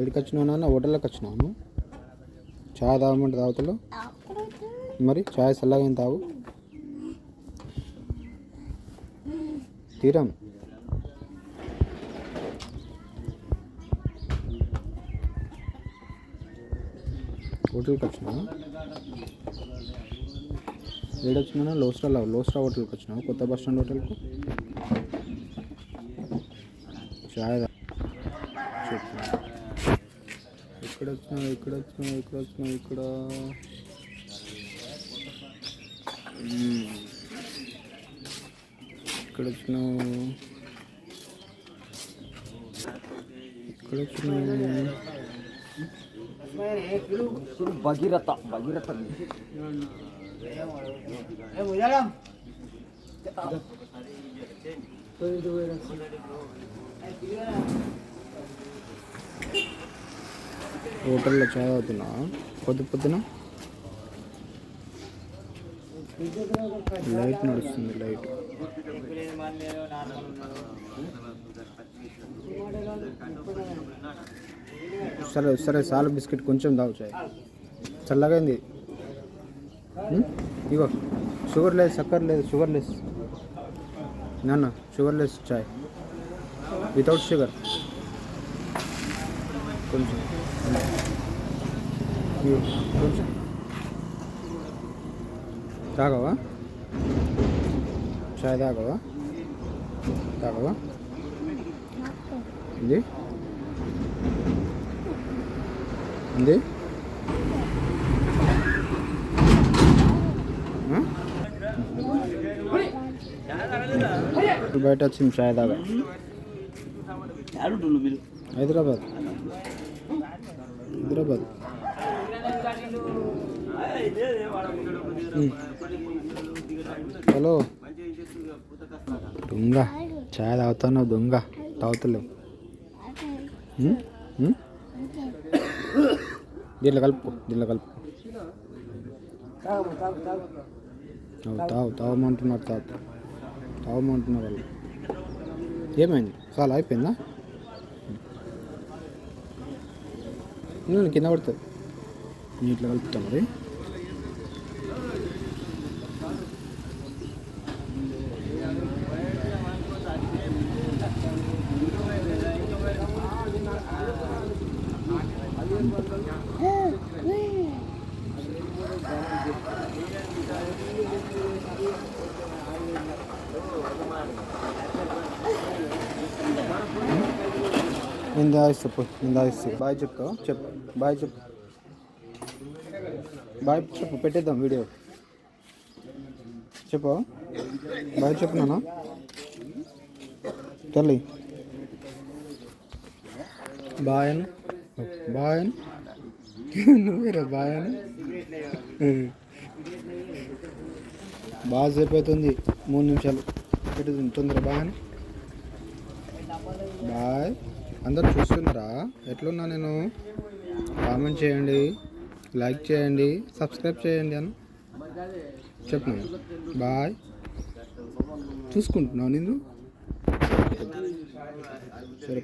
ఏడికి వచ్చినావు నాన్న? హోటల్లోకి వచ్చినావు? చాయ్ తాగమంటే తాగుతలో మరి? చాయ్ చల్లగా తాగు తీరం. హోటల్కి వచ్చినా? ఏడొచ్చినా? లోస్ట్రా హోటల్కి వచ్చినావు, కొత్త బస్ స్టాండ్ హోటల్కు. చాయ్ చెప్పు. ఇక్కడ వచ్చినావు ఇక్కడ భగీరథ హోటల్లో చాయ్ అవుతున్నా పొద్దున లైట్ నడుస్తుంది. లైట్ సరే సాలు బిస్కెట్ కొంచెం తాగు. చాయ్ చల్లగైంది. ఇగో షుగర్ లేదు, చక్కెర లేదు, షుగర్ లెస్ నాన్న, షుగర్ లెస్ చాయ్ వితౌట్ షుగర్. కొంచెం తాగవా? చాయ్ తాగవా? ఇది బయట వచ్చింది చాయ్ తాగా. హైదరాబాద్. హలో దొంగ, చాయ్ తాగుతావు? దొంగ తాగుతలేవు. దీంట్లో కలుపుకో. తాగమంటున్నారు వాళ్ళు. ఏమైంది? చాలా అయిపోయిందా? నేను కింద పడుతుంది. నీటిలో కలుపుతా మరి. నేను చెప్పు. బాయ్ చెప్తావా? బాయ్ చెప్పు. పెట్టేద్దాం వీడియో. చెప్పు. బాయ్ చెప్పు నాన్న. తల్లి బాయ్ అని నువ్వేరా బాయ్ అని. బాగా సేపు అవుతుంది, 3 నిమిషాలు. పెట్టుతుంది తొందర బాయ్ అని. బాయ్. అందరు చూస్తున్నారా ఎట్లున్నా నేను? కామెంట్ చేయండి, లైక్ చేయండి, సబ్స్క్రైబ్ చేయండి అని చెప్పు. బాయ్. చూసుకుంటున్నావు నేను? సరే.